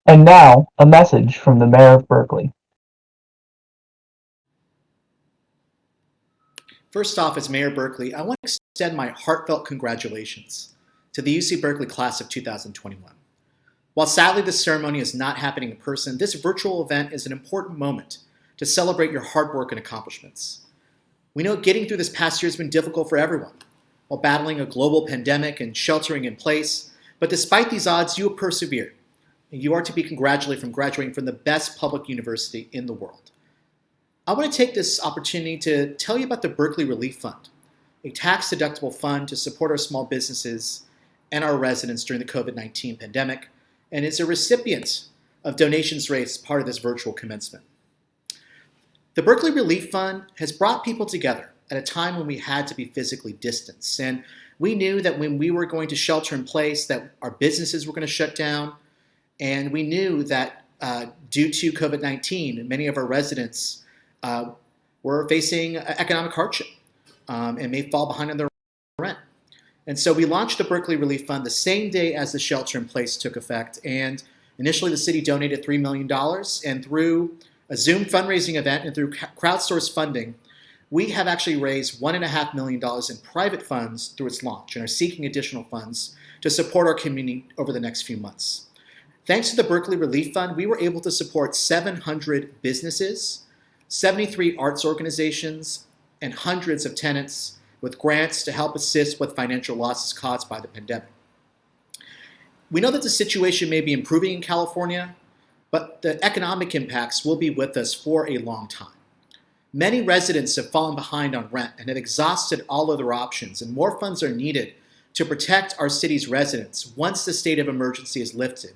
And now, a message from the Mayor of Berkeley. First off, as Mayor of Berkeley, I want to extend my heartfelt congratulations to the UC Berkeley class of 2021. While sadly this ceremony is not happening in person, this virtual event is an important moment to celebrate your hard work and accomplishments. We know getting through this past year has been difficult for everyone, while battling a global pandemic and sheltering in place, but despite these odds, you have persevered, and you are to be congratulated from graduating from the best public university in the world. I want to take this opportunity to tell you about the Berkeley Relief Fund, a tax-deductible fund to support our small businesses and our residents during the COVID-19 pandemic, and is a recipient of donations raised as part of this virtual commencement. The Berkeley Relief Fund has brought people together at a time when we had to be physically distanced, and we knew that when we were going to shelter in place that our businesses were going to shut down, and we knew that due to COVID-19, many of our residents were facing economic hardship and may fall behind on their rent. And so we launched the Berkeley Relief Fund the same day as the shelter in place took effect. And initially the city donated $3 million. And through a Zoom fundraising event and through crowdsourced funding, we have actually raised $1.5 million in private funds through its launch and are seeking additional funds to support our community over the next few months. Thanks to the Berkeley Relief Fund, we were able to support 700 businesses, 73 arts organizations, and hundreds of tenants with grants to help assist with financial losses caused by the pandemic. We know that the situation may be improving in California, but the economic impacts will be with us for a long time. Many residents have fallen behind on rent and have exhausted all other options, and more funds are needed to protect our city's residents once the state of emergency is lifted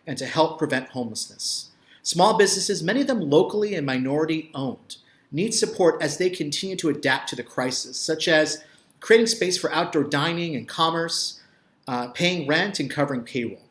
and to help prevent homelessness. Small businesses, many of them locally and minority owned, need support as they continue to adapt to the crisis, such as creating space for outdoor dining and commerce, paying rent, and covering payroll.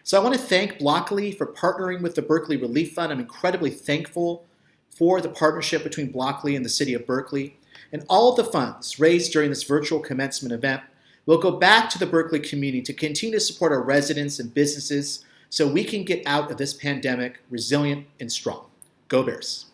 So I want to thank Blockeley for partnering with the Berkeley Relief Fund. I'm incredibly thankful for the partnership between Blockeley and the City of Berkeley. And all of the funds raised during this virtual commencement event will go back to the Berkeley community to continue to support our residents and businesses so we can get out of this pandemic resilient and strong. Go Bears.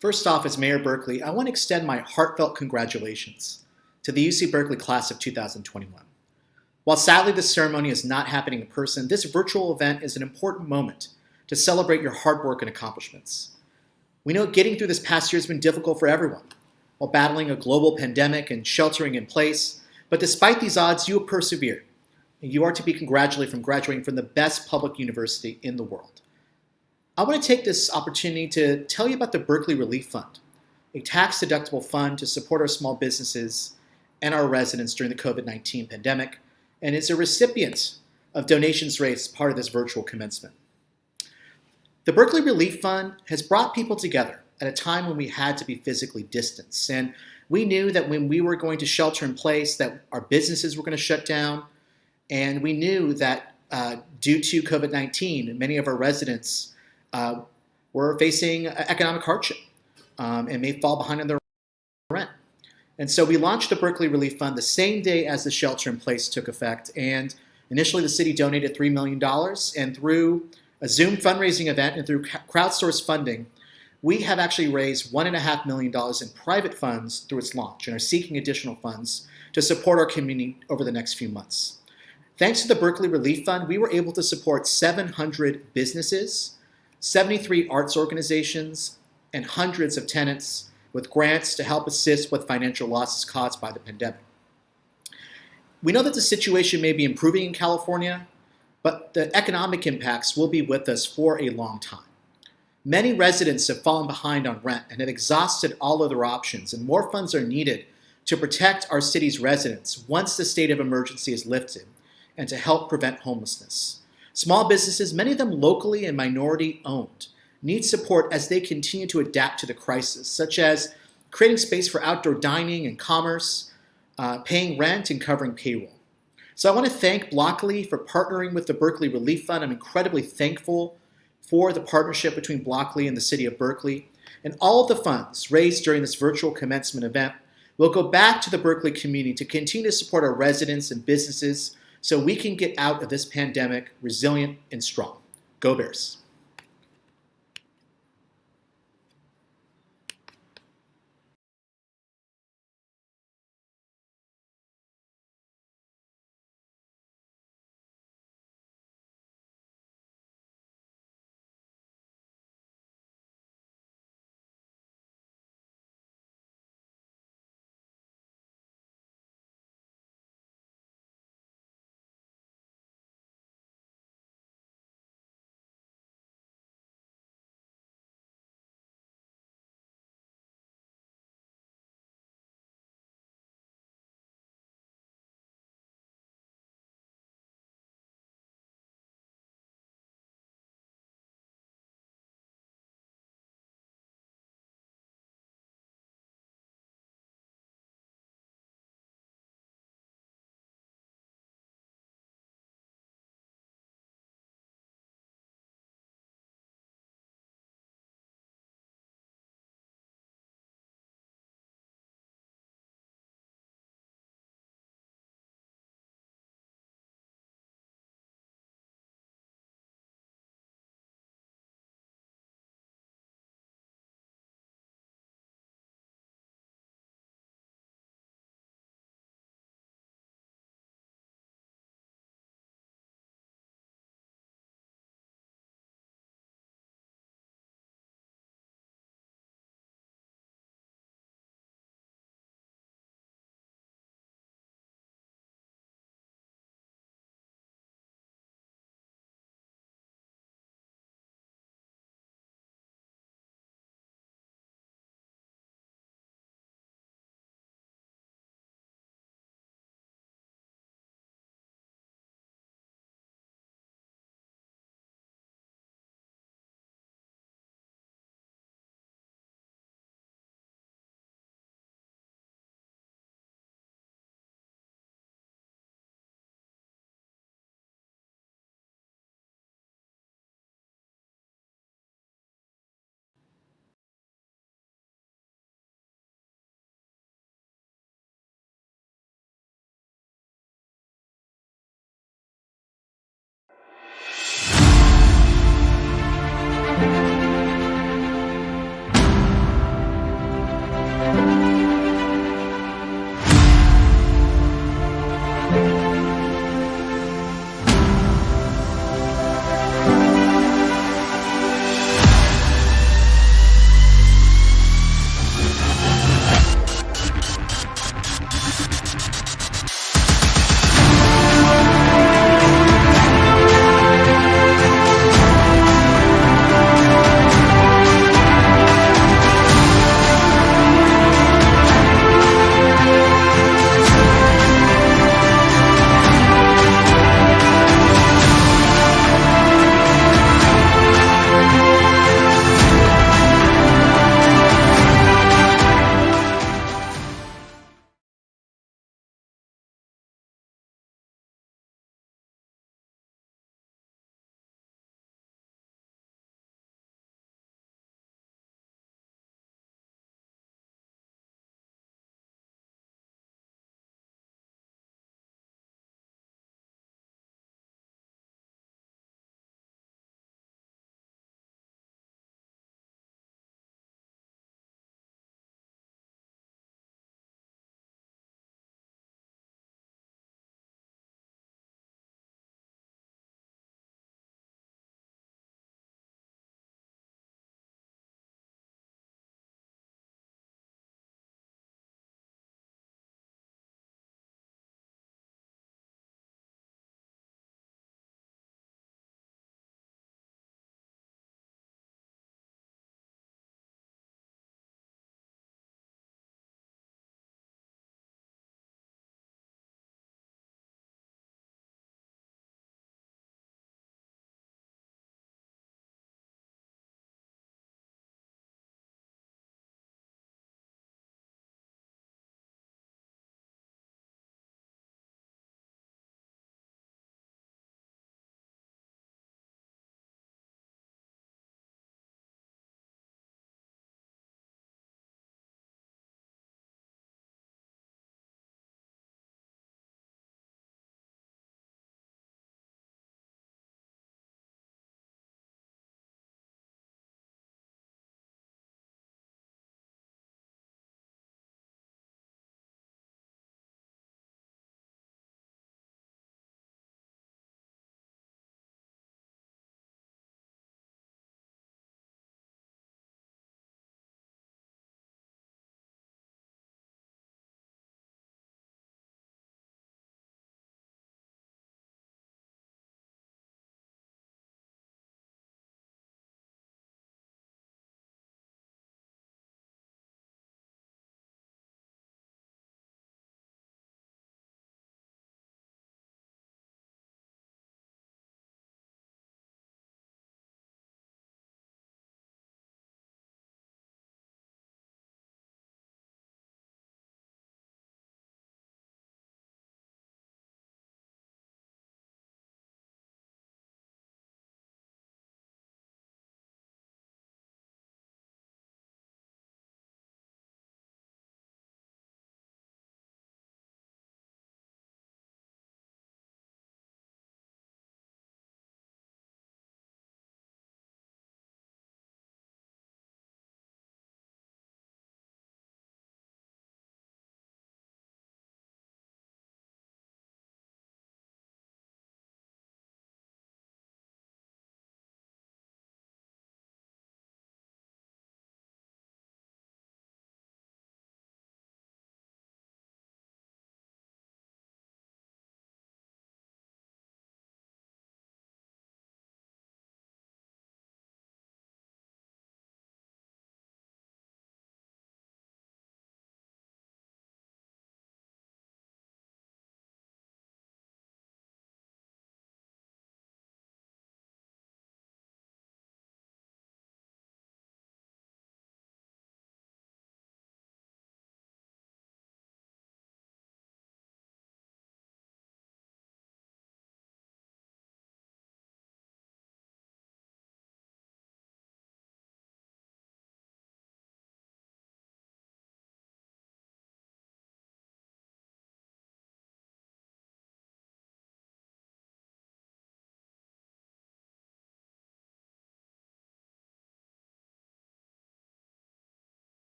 First off, as Mayor Berkeley, I want to extend my heartfelt congratulations to the UC Berkeley class of 2021. While sadly this ceremony is not happening in person, this virtual event is an important moment to celebrate your hard work and accomplishments. We know getting through this past year has been difficult for everyone, while battling a global pandemic and sheltering in place, but despite these odds, you have persevered, and you are to be congratulated from graduating from the best public university in the world. I want to take this opportunity to tell you about the Berkeley Relief Fund, a tax-deductible fund to support our small businesses and our residents during the COVID-19 pandemic, and is a recipient of donations raised as part of this virtual commencement. The Berkeley Relief Fund has brought people together at a time when we had to be physically distanced, and we knew that when we were going to shelter in place, that our businesses were going to shut down, and we knew that due to COVID-19, many of our residents were facing economic hardship and may fall behind on their rent. And so we launched the Berkeley Relief Fund the same day as the shelter in place took effect. And initially the city donated $3 million. And through a Zoom fundraising event and through crowdsourced funding, we have actually raised $1.5 million in private funds through its launch and are seeking additional funds to support our community over the next few months. Thanks to the Berkeley Relief Fund, we were able to support 700 businesses, 73 arts organizations, and hundreds of tenants with grants to help assist with financial losses caused by the pandemic. We know that the situation may be improving in California, but the economic impacts will be with us for a long time. Many residents have fallen behind on rent and have exhausted all other options, and more funds are needed to protect our city's residents once the state of emergency is lifted and to help prevent homelessness. Small businesses, many of them locally and minority owned, need support as they continue to adapt to the crisis, such as creating space for outdoor dining and commerce, paying rent, and covering payroll. So I want to thank Blockeley for partnering with the Berkeley Relief Fund. I'm incredibly thankful for the partnership between Blockeley and the City of Berkeley. And all of the funds raised during this virtual commencement event will go back to the Berkeley community to continue to support our residents and businesses so we can get out of this pandemic resilient and strong. Go Bears.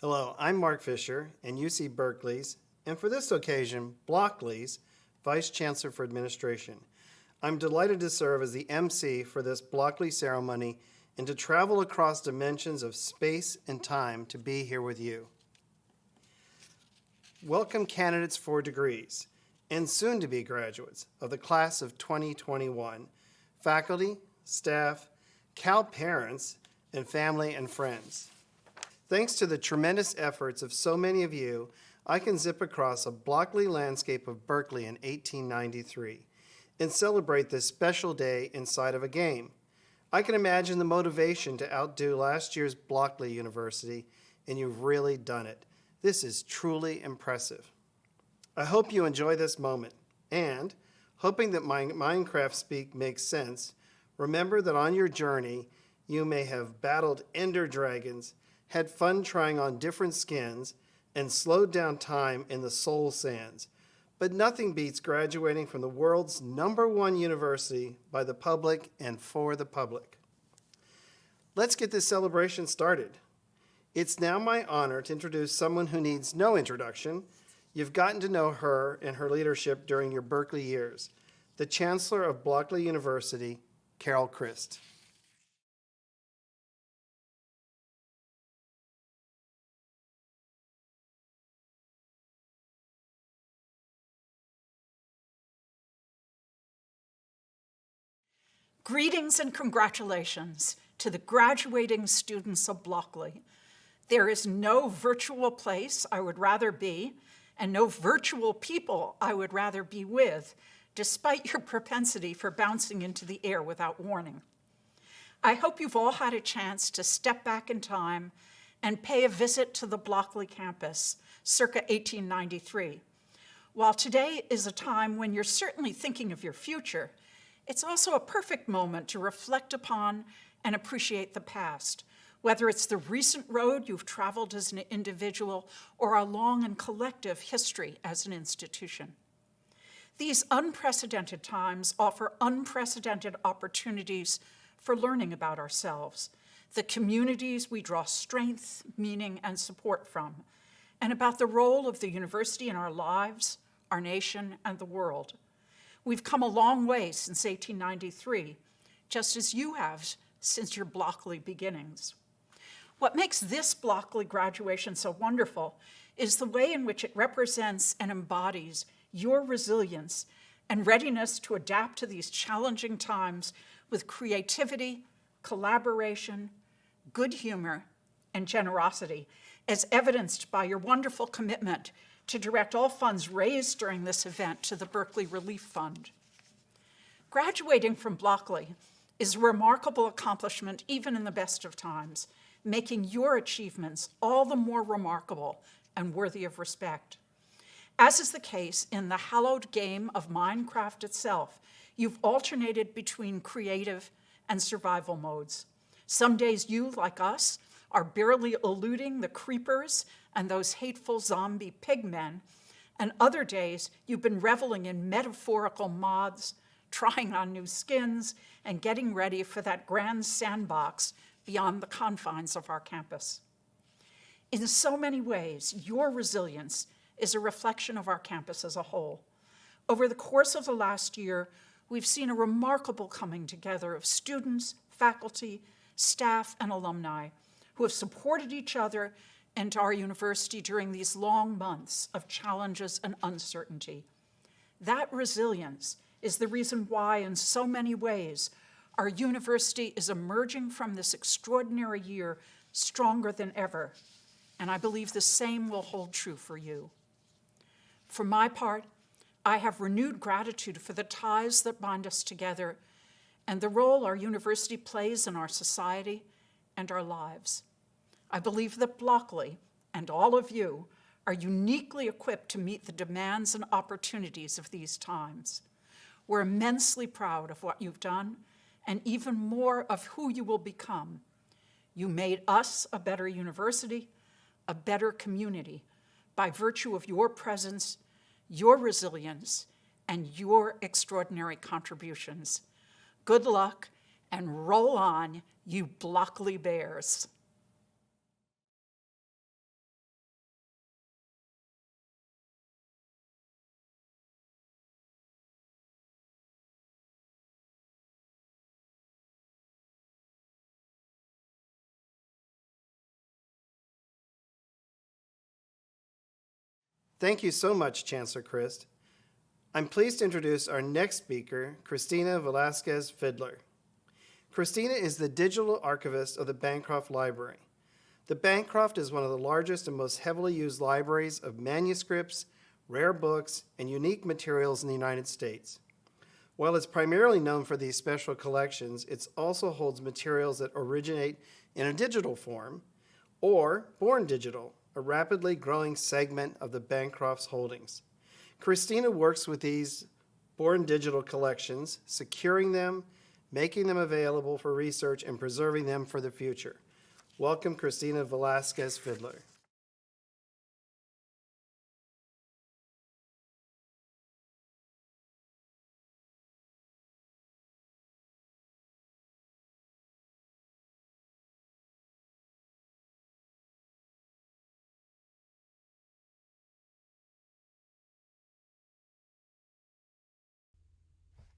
Hello, I'm Mark Fisher and UC Berkeley's, and for this occasion, Blockeley's Vice Chancellor for Administration. I'm delighted to serve as the MC for this Blockeley ceremony and to travel across dimensions of space and time to be here with you. Welcome candidates for degrees and soon-to-be graduates of the class of 2021, faculty, staff, Cal parents, and family and friends. Thanks to the tremendous efforts of so many of you, I can zip across a Blockeley landscape of Berkeley in 1893 and celebrate this special day inside of a game. I can imagine the motivation to outdo last year's Blockeley University, and you've really done it. This is truly impressive. I hope you enjoy this moment, and hoping that my Minecraft speak makes sense, remember that on your journey, you may have battled ender dragons, had fun trying on different skins, and slowed down time in the soul sands. But nothing beats graduating from the world's #1 university by the public and for the public. Let's get this celebration started. It's now my honor to introduce someone who needs no introduction. You've gotten to know her and her leadership during your Berkeley years, the Chancellor of Blockeley University, Carol Christ. Greetings and congratulations to the graduating students of Blockeley. There is no virtual place I would rather be, and no virtual people I would rather be with, despite your propensity for bouncing into the air without warning. I hope you've all had a chance to step back in time and pay a visit to the Blockeley campus, circa 1893. While today is a time when you're certainly thinking of your future, it's also a perfect moment to reflect upon and appreciate the past, whether it's the recent road you've traveled as an individual or a long and collective history as an institution. These unprecedented times offer unprecedented opportunities for learning about ourselves, the communities we draw strength, meaning, and support from, and about the role of the university in our lives, our nation, and the world. We've come a long way since 1893, just as you have since your Blockeley beginnings. What makes this Blockeley graduation so wonderful is the way in which it represents and embodies your resilience and readiness to adapt to these challenging times with creativity, collaboration, good humor, and generosity, as evidenced by your wonderful commitment to direct all funds raised during this event to the Berkeley Relief Fund. Graduating from Blockeley is a remarkable accomplishment even in the best of times, making your achievements all the more remarkable and worthy of respect. As is the case in the hallowed game of Minecraft itself, you've alternated between creative and survival modes. Some days you, like us, are barely eluding the creepers and those hateful zombie pigmen, and other days you've been reveling in metaphorical mods, trying on new skins, and getting ready for that grand sandbox beyond the confines of our campus. In so many ways, your resilience is a reflection of our campus as a whole. Over the course of the last year, we've seen a remarkable coming together of students, faculty, staff, and alumni who have supported each other and our university during these long months of challenges and uncertainty. That resilience is the reason why, in so many ways, our university is emerging from this extraordinary year stronger than ever, and I believe the same will hold true for you. For my part, I have renewed gratitude for the ties that bind us together and the role our university plays in our society and our lives. I believe that Blockeley and all of you are uniquely equipped to meet the demands and opportunities of these times. We're immensely proud of what you've done and even more of who you will become. You made us a better university, a better community, by virtue of your presence, your resilience, and your extraordinary contributions. Good luck, and roll on, you Blockeley Bears. Thank you so much, Chancellor Christ. I'm pleased to introduce our next speaker, Cristina Velasquez Fiddler. Cristina is the digital archivist of the Bancroft Library. The Bancroft is one of the largest and most heavily used libraries of manuscripts, rare books, and unique materials in the United States. While it's primarily known for these special collections, it also holds materials that originate in a digital form or born digital, a rapidly growing segment of the Bancroft's holdings. Cristina works with these born digital collections, securing them, making them available for research, and preserving them for the future. Welcome, Cristina Velasquez Fiddler.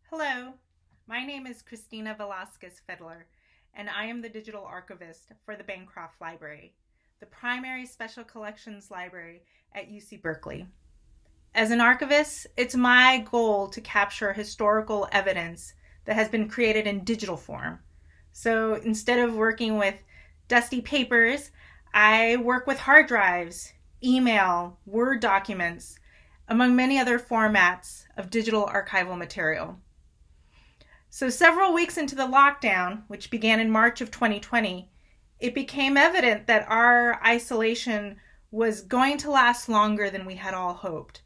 Hello, my name is Cristina Velasquez Fiddler, and I am the digital archivist for the Bancroft Library, the primary special collections library at UC Berkeley. As an archivist, it's my goal to capture historical evidence that has been created in digital form. So instead of working with dusty papers, I work with hard drives, email, Word documents, among many other formats of digital archival material. So several weeks into the lockdown, which began in March of 2020, it became evident that our isolation was going to last longer than we had all hoped.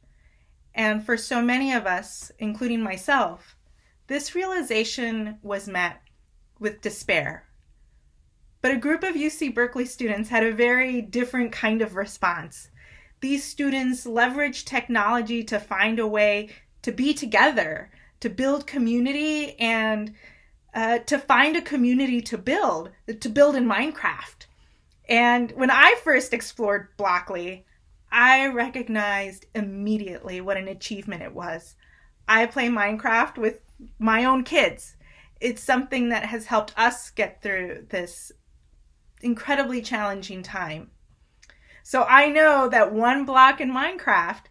And for so many of us, including myself, this realization was met with despair. But a group of UC Berkeley students had a very different kind of response. These students leveraged technology to find a way to be together, to build community, and to find a community to build in Minecraft. And when I first explored Blockeley, I recognized immediately what an achievement it was. I play Minecraft with my own kids. It's something that has helped us get through this incredibly challenging time. So I know that 1 block in Minecraft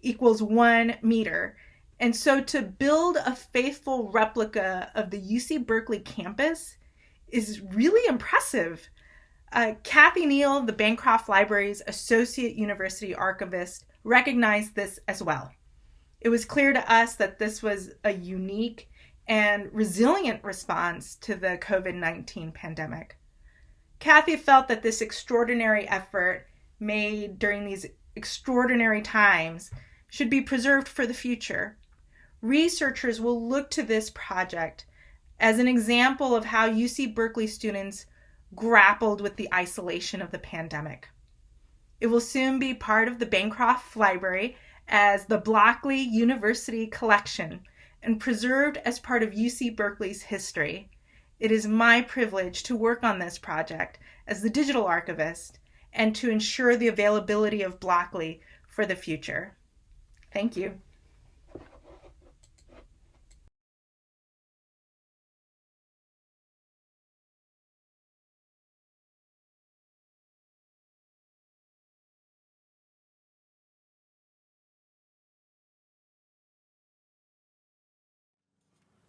equals 1 meter. And so to build a faithful replica of the UC Berkeley campus is really impressive. Kathy Neal, the Bancroft Library's Associate University Archivist, recognized this as well. It was clear to us that this was a unique and resilient response to the COVID-19 pandemic. Kathy felt that this extraordinary effort made during these extraordinary times should be preserved for the future. Researchers will look to this project as an example of how UC Berkeley students grappled with the isolation of the pandemic. It will soon be part of the Bancroft Library as the Blockeley University Collection and preserved as part of UC Berkeley's history. It is my privilege to work on this project as the digital archivist and to ensure the availability of Blockeley for the future. Thank you.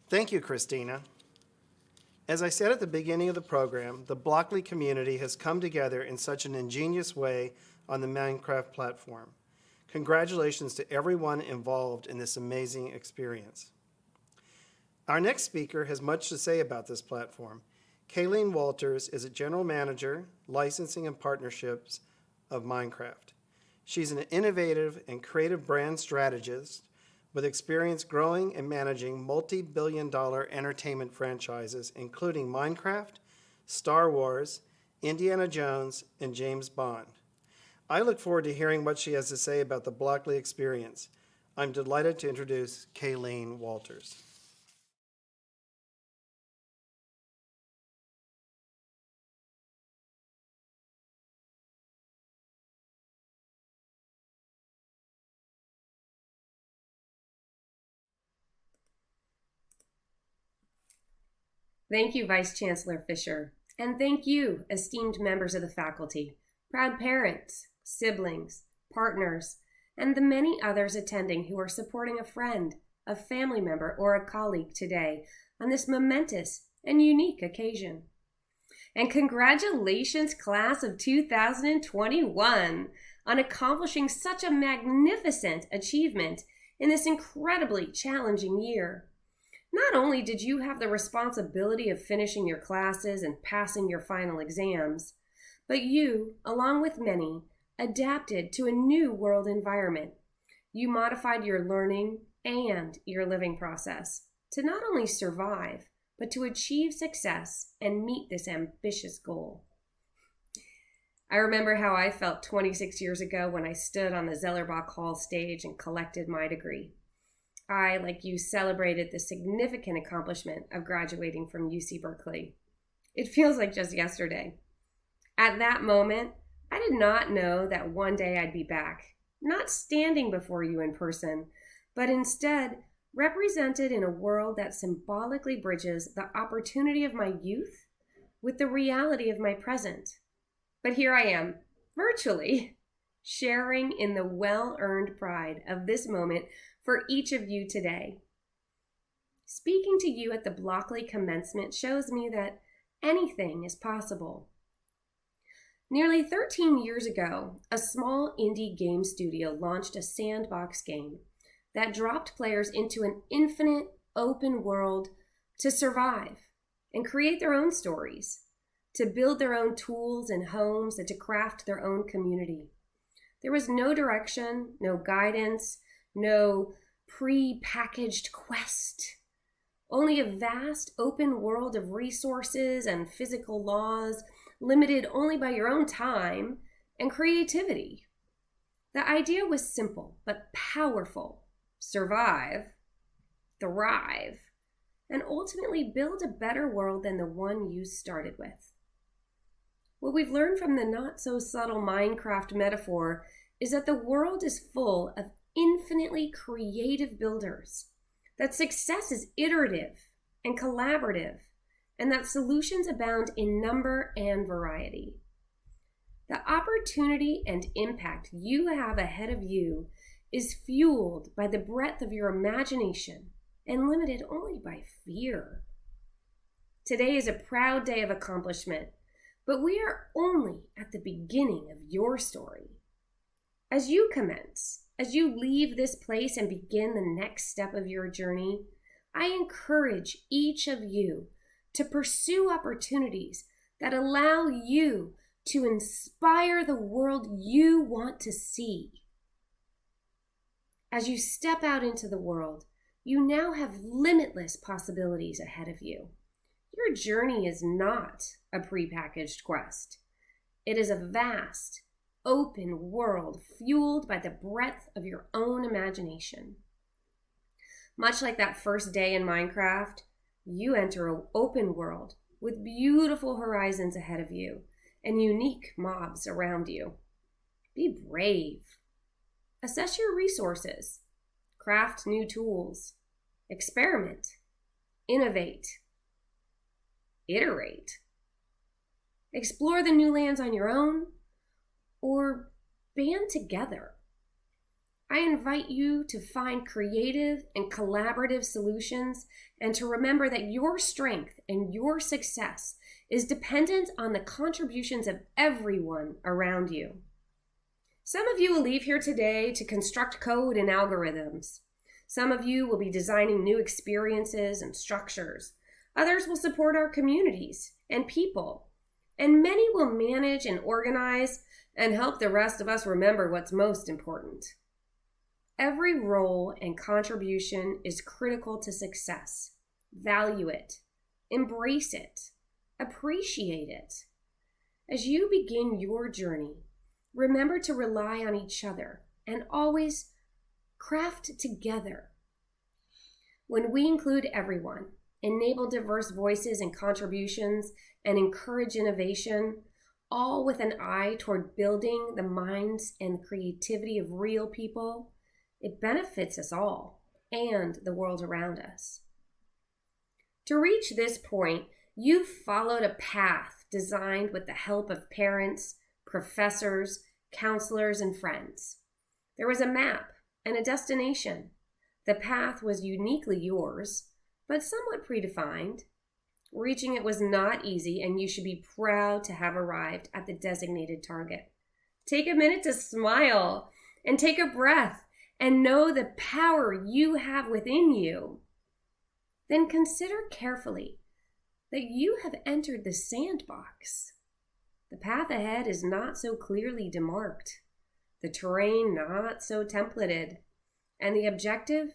Thank you, Cristina. As I said at the beginning of the program, the Blockeley community has come together in such an ingenious way on the Minecraft platform. Congratulations to everyone involved in this amazing experience. Our next speaker has much to say about this platform. Kayleen Walters is a General Manager, Licensing and Partnerships of Minecraft. She's an innovative and creative brand strategist with experience growing and managing multi-billion-dollar entertainment franchises, including Minecraft, Star Wars, Indiana Jones, and James Bond. I look forward to hearing what she has to say about the Blockeley experience. I'm delighted to introduce Kayleen Walters. Thank you, Vice Chancellor Fisher, and thank you, esteemed members of the faculty, proud parents, siblings, partners, and the many others attending who are supporting a friend, a family member, or a colleague today on this momentous and unique occasion. And congratulations, class of 2021, on accomplishing such a magnificent achievement in this incredibly challenging year. Not only did you have the responsibility of finishing your classes and passing your final exams, but you, along with many, adapted to a new world environment. You modified your learning and your living process to not only survive, but to achieve success and meet this ambitious goal. I remember how I felt 26 years ago when I stood on the Zellerbach Hall stage and collected my degree. I, like you, celebrated the significant accomplishment of graduating from UC Berkeley. It feels like just yesterday. At that moment, I did not know that one day I'd be back, not standing before you in person, but instead represented in a world that symbolically bridges the opportunity of my youth with the reality of my present. But here I am, virtually, sharing in the well-earned pride of this moment for each of you today. Speaking to you at the Blockeley Commencement shows me that anything is possible. Nearly 13 years ago, a small indie game studio launched a sandbox game that dropped players into an infinite open world to survive and create their own stories, to build their own tools and homes, and to craft their own community. There was no direction, no guidance, no pre-packaged quest, only a vast open world of resources and physical laws limited only by your own time and creativity. The idea was simple but powerful. Survive, thrive, and ultimately build a better world than the one you started with. What we've learned from the not-so-subtle Minecraft metaphor is that the world is full of infinitely creative builders, that success is iterative and collaborative, and that solutions abound in number and variety. The opportunity and impact you have ahead of you is fueled by the breadth of your imagination and limited only by fear. Today is a proud day of accomplishment, but we are only at the beginning of your story. As you commence, as you leave this place and begin the next step of your journey, I encourage each of you to pursue opportunities that allow you to inspire the world you want to see. As you step out into the world, you now have limitless possibilities ahead of you. Your journey is not a prepackaged quest. It is a vast, open world fueled by the breadth of your own imagination. Much like that first day in Minecraft, you enter an open world with beautiful horizons ahead of you and unique mobs around you. Be brave. Assess your resources. Craft new tools. Experiment. Innovate. Iterate. Explore the new lands on your own or band together. I invite you to find creative and collaborative solutions and to remember that your strength and your success is dependent on the contributions of everyone around you. Some of you will leave here today to construct code and algorithms. Some of you will be designing new experiences and structures. Others will support our communities and people. And many will manage and organize and help the rest of us remember what's most important. Every role and contribution is critical to success. Value it, embrace it, appreciate it. As you begin your journey, remember to rely on each other and always craft together. When we include everyone, enable diverse voices and contributions, and encourage innovation, all with an eye toward building the minds and creativity of real people, it benefits us all and the world around us. To reach this point, you've followed a path designed with the help of parents, professors, counselors, and friends. There was a map and a destination. The path was uniquely yours, but somewhat predefined. Reaching it was not easy, and you should be proud to have arrived at the designated target. Take a minute to smile and take a breath and know the power you have within you. Then consider carefully that you have entered the sandbox. The path ahead is not so clearly demarked, the terrain not so templated, and the objective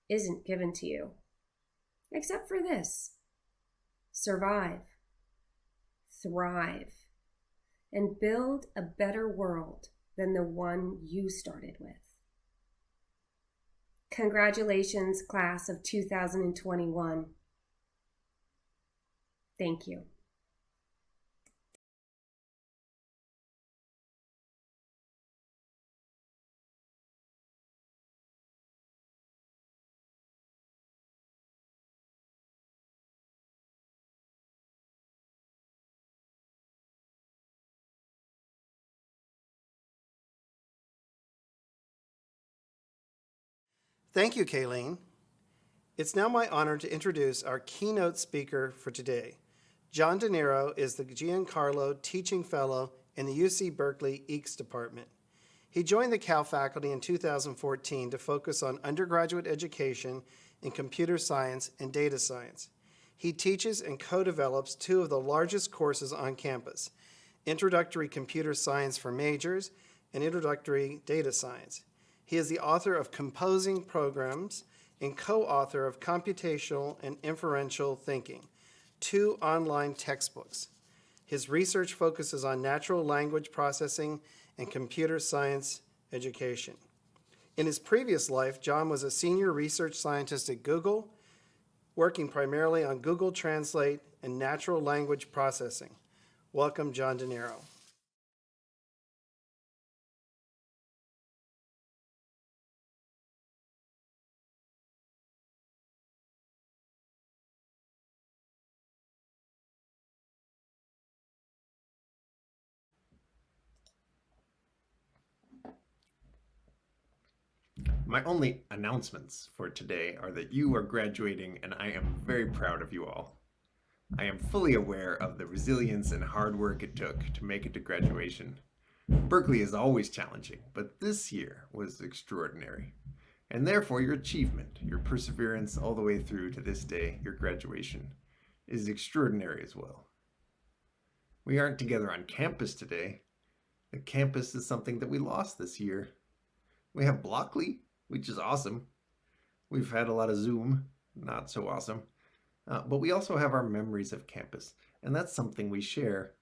isn't given to you. Except for this: survive, thrive, and build a better world than the one you started with. Congratulations, class of 2021. Thank you. Thank you, Kayleen. It's now my honor to introduce our keynote speaker for today. John De Niro is the Giancarlo Teaching Fellow in the UC Berkeley EECS Department. He joined the Cal faculty in 2014 to focus on undergraduate education in computer science and data science. He teaches and co-develops two of the largest courses on campus: Introductory Computer Science for Majors and Introductory Data Science. He is the author of Composing Programs and co-author of Computational and Inferential Thinking, two online textbooks. His research focuses on natural language processing and computer science education. In his previous life, John was a senior research scientist at Google, working primarily on Google Translate and natural language processing. Welcome, John De Niro. My only announcements for today are that you are graduating, and I am very proud of you all. I am fully aware of the resilience and hard work it took to make it to graduation. Berkeley is always challenging, but this year was extraordinary. And therefore your achievement, your perseverance all the way through to this day, your graduation, is extraordinary as well. We aren't together on campus today. The campus is something that we lost this year. We have Blockeley, which is awesome. We've had a lot of Zoom, not so awesome. But we also have our memories of campus, and that's something we share.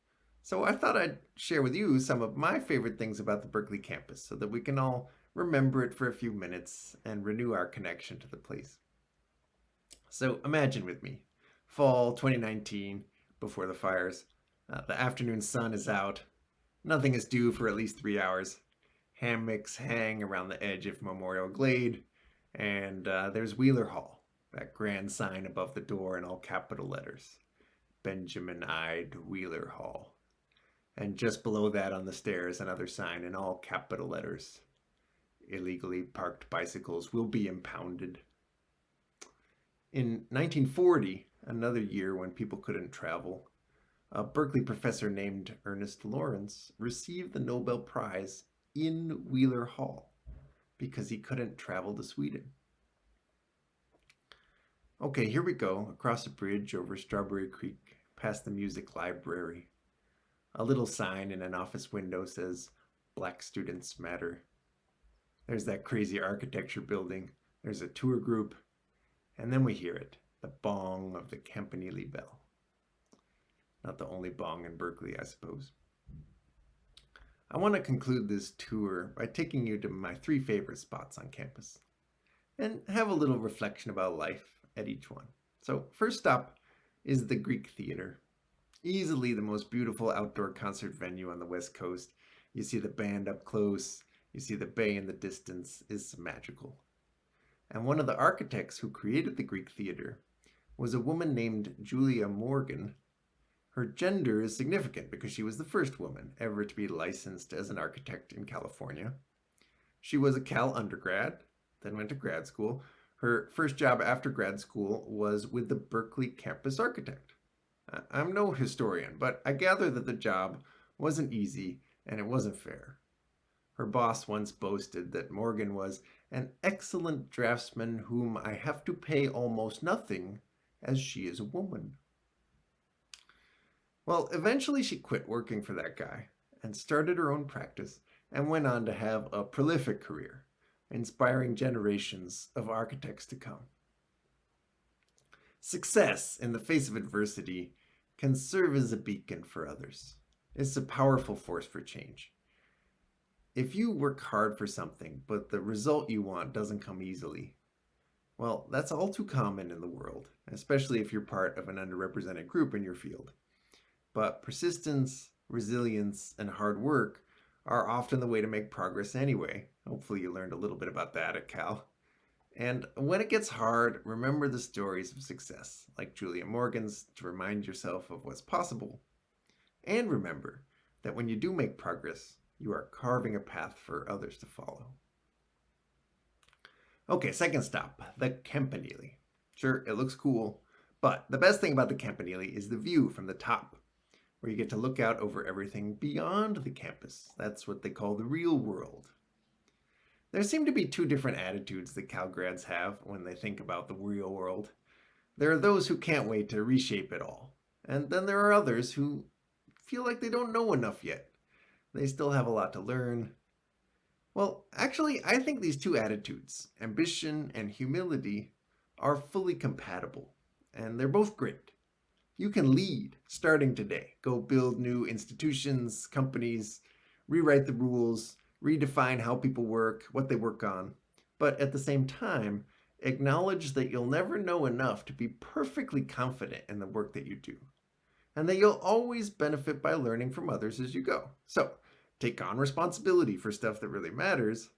So I thought I'd share with you some of my favorite things about the Berkeley campus so that we can all remember it for a few minutes and renew our connection to the place. So imagine with me, fall 2019, before the fires. The afternoon sun is out. Nothing is due for at least 3 hours. Hammocks hang around the edge of Memorial Glade, and there's Wheeler Hall, that grand sign above the door in all capital letters. Benjamin-eyed Wheeler Hall. And just below that on the stairs, another sign in all capital letters. Illegally parked bicycles will be impounded. In 1940, another year when people couldn't travel, a Berkeley professor named Ernest Lawrence received the Nobel Prize in Wheeler Hall because he couldn't travel to Sweden. Okay, here we go, across a bridge over Strawberry Creek, past the music library. A little sign in an office window says, "Black Students Matter." There's that crazy architecture building. There's a tour group. And then we hear it, the bong of the Campanile bell. Not the only bong in Berkeley, I suppose. I want to conclude this tour by taking you to my 3 favorite spots on campus and have a little reflection about life at each one. So first stop is the Greek Theater. Easily the most beautiful outdoor concert venue on the West Coast. You see the band up close, you see the bay in the distance. It's magical. And one of the architects who created the Greek Theater was a woman named Julia Morgan. Her gender is significant because she was the first woman ever to be licensed as an architect in California. She was a Cal undergrad, then went to grad school. Her first job after grad school was with the Berkeley campus architect. I'm no historian, but I gather that the job wasn't easy and it wasn't fair. Her boss once boasted that Morgan was an excellent draftsman whom I have to pay almost nothing as she is a woman. Well, eventually she quit working for that guy and started her own practice and went on to have a prolific career, inspiring generations of architects to come. Success in the face of adversity can serve as a beacon for others. It's a powerful force for change. If you work hard for something, but the result you want doesn't come easily, well, that's all too common in the world, especially if you're part of an underrepresented group in your field. But persistence, resilience, and hard work are often the way to make progress anyway. Hopefully you learned a little bit about that at Cal. And when it gets hard, remember the stories of success, like Julia Morgan's, to remind yourself of what's possible. And remember that when you do make progress, you are carving a path for others to follow. Okay, second stop, the Campanile. Sure, it looks cool, but the best thing about the Campanile is the view from the top, where you get to look out over everything beyond the campus. That's what they call the real world. There seem to be two different attitudes that Cal grads have when they think about the real world. There are those who can't wait to reshape it all, and then there are others who feel like they don't know enough yet. They still have a lot to learn. Well, actually, I think these two attitudes, ambition and humility, are fully compatible, and they're both great. You can lead starting today. Go build new institutions, companies, rewrite the rules, redefine how people work, what they work on. But at the same time, acknowledge that you'll never know enough to be perfectly confident in the work that you do, and that you'll always benefit by learning from others as you go. So take on responsibility for stuff that really matters.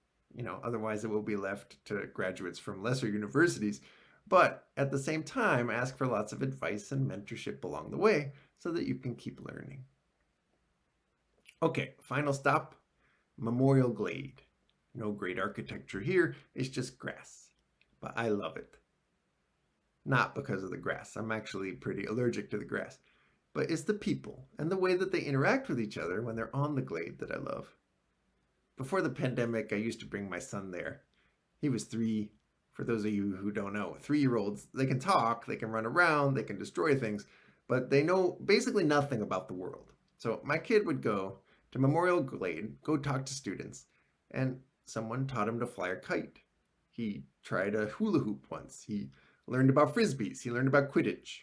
Otherwise it will be left to graduates from lesser universities. But at the same time, ask for lots of advice and mentorship along the way so that you can keep learning. Okay, final stop, Memorial Glade. No great architecture here, it's just grass. But I love it. Not because of the grass. I'm actually pretty allergic to the grass. But it's the people and the way that they interact with each other when they're on the glade that I love. Before the pandemic, I used to bring my son there. He was 3. For those of you who don't know, 3-year-olds, they can talk, they can run around, they can destroy things, but they know basically nothing about the world. So my kid would go to Memorial Glade, go talk to students, and someone taught him to fly a kite. He tried a hula hoop once. He learned about frisbees. He learned about Quidditch.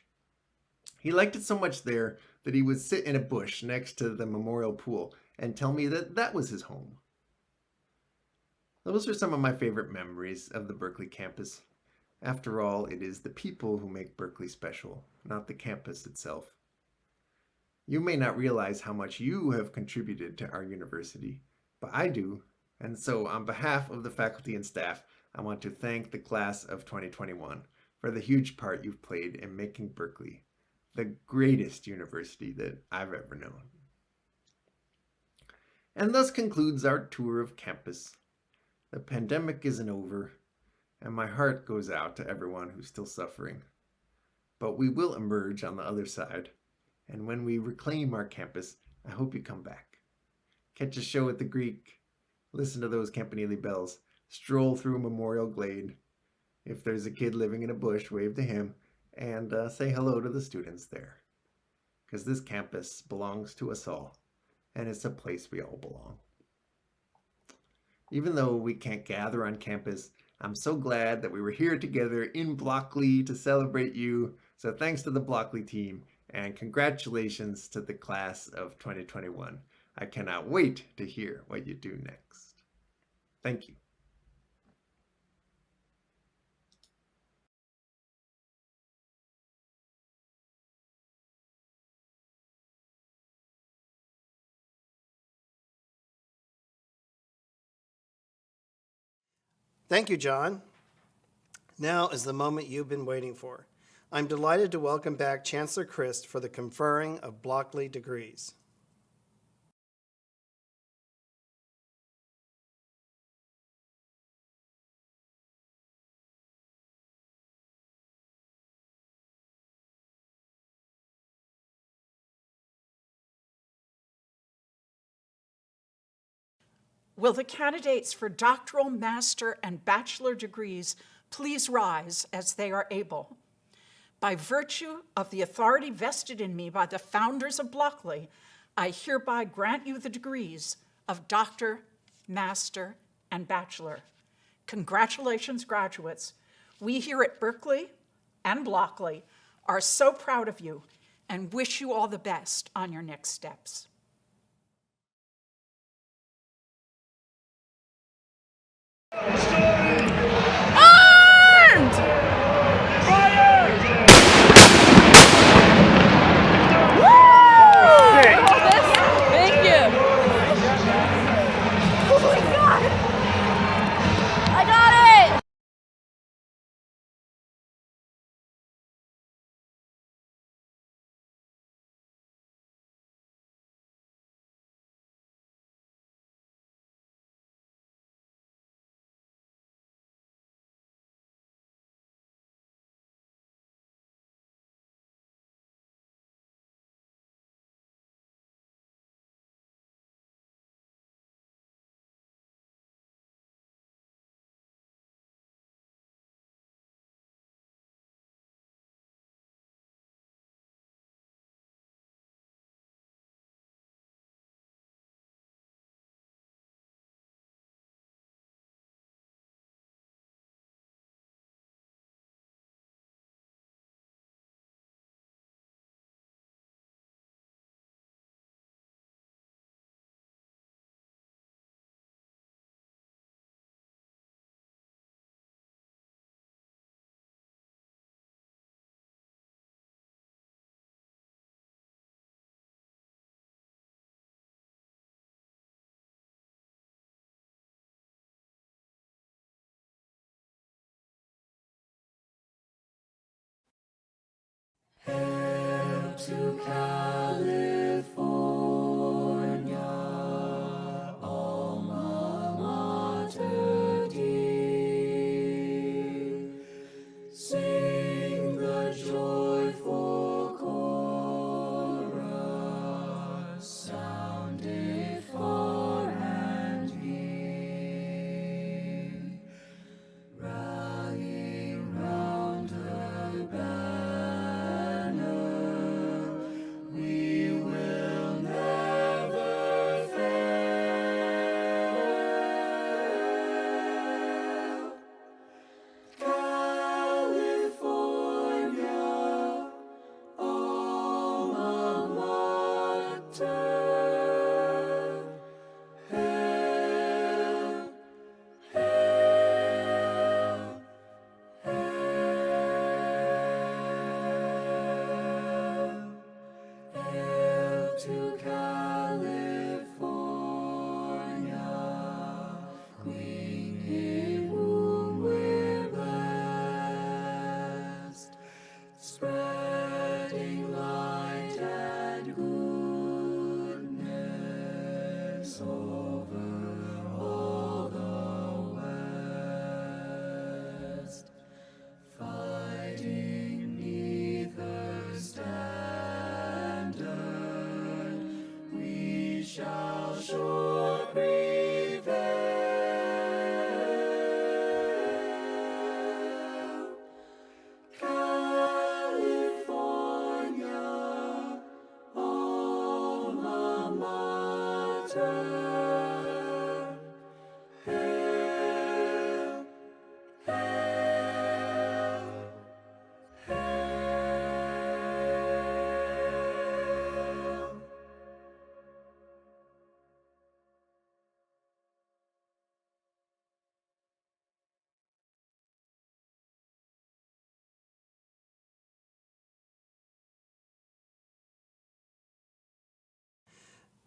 He liked it so much there that he would sit in a bush next to the memorial pool and tell me that that was his home. Those are some of my favorite memories of the Berkeley campus. After all, it is the people who make Berkeley special, not the campus itself. You may not realize how much you have contributed to our university, but I do. And so on behalf of the faculty and staff, I want to thank the class of 2021 for the huge part you've played in making Berkeley the greatest university that I've ever known. And thus concludes our tour of campus. The pandemic isn't over, and my heart goes out to everyone who's still suffering. But we will emerge on the other side, and when we reclaim our campus, I hope you come back. Catch a show at the Greek, listen to those Campanile bells, stroll through Memorial Glade. If there's a kid living in a bush, wave to him, and say hello to the students there. Because this campus belongs to us all, and it's a place we all belong. Even though we can't gather on campus, I'm so glad that we were here together in Blockeley to celebrate you. So thanks to the Blockeley team, and congratulations to the class of 2021. I cannot wait to hear what you do next. Thank you. Thank you, John. Now is the moment you've been waiting for. I'm delighted to welcome back Chancellor Christ for the conferring of Blockeley degrees. Will the candidates for doctoral, master, and bachelor degrees please rise as they are able? By virtue of the authority vested in me by the founders of Blockeley, I hereby grant you the degrees of doctor, master, and bachelor. Congratulations, graduates. We here at Berkeley and Blockeley are so proud of you and wish you all the best on your next steps. Thank you. Oh my God! I got it! To California, alma mater dear, sing the joyful chorus, sounded far and near, rallying round her banner. We will never fail. California, alma mater. Hail, hail, hail. Hail to California, Queen in whom we're blessed, spreading light and goodness over all the West, fighting 'neath her standard, we shall sure prevail. California, alma mater. Hail, hail, hail.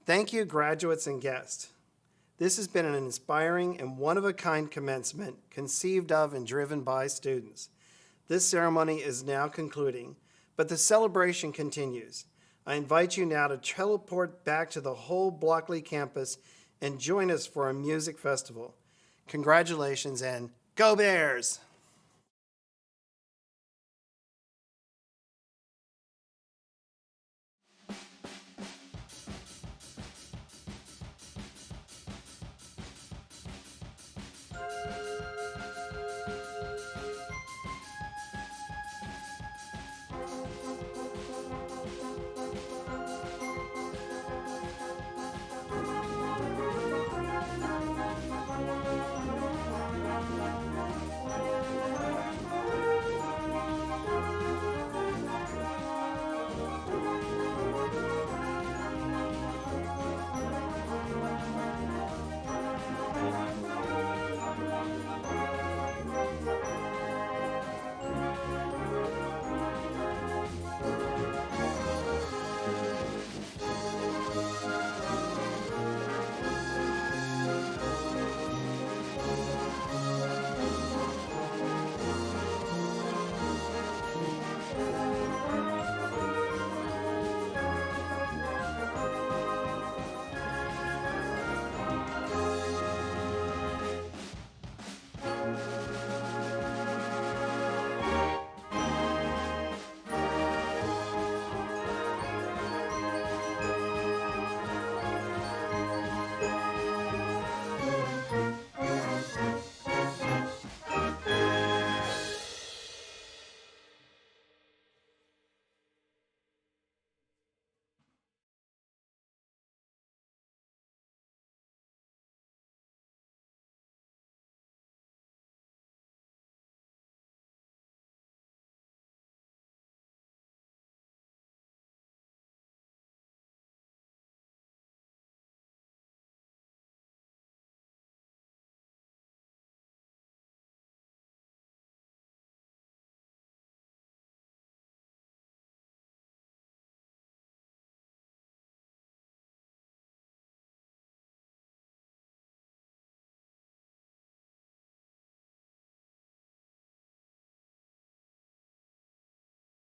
Thank you, graduates and guests. This has been an inspiring and one-of-a-kind commencement conceived of and driven by students. This ceremony is now concluding, but the celebration continues. I invite you now to teleport back to the whole Blockeley campus and join us for a music festival. Congratulations and go Bears!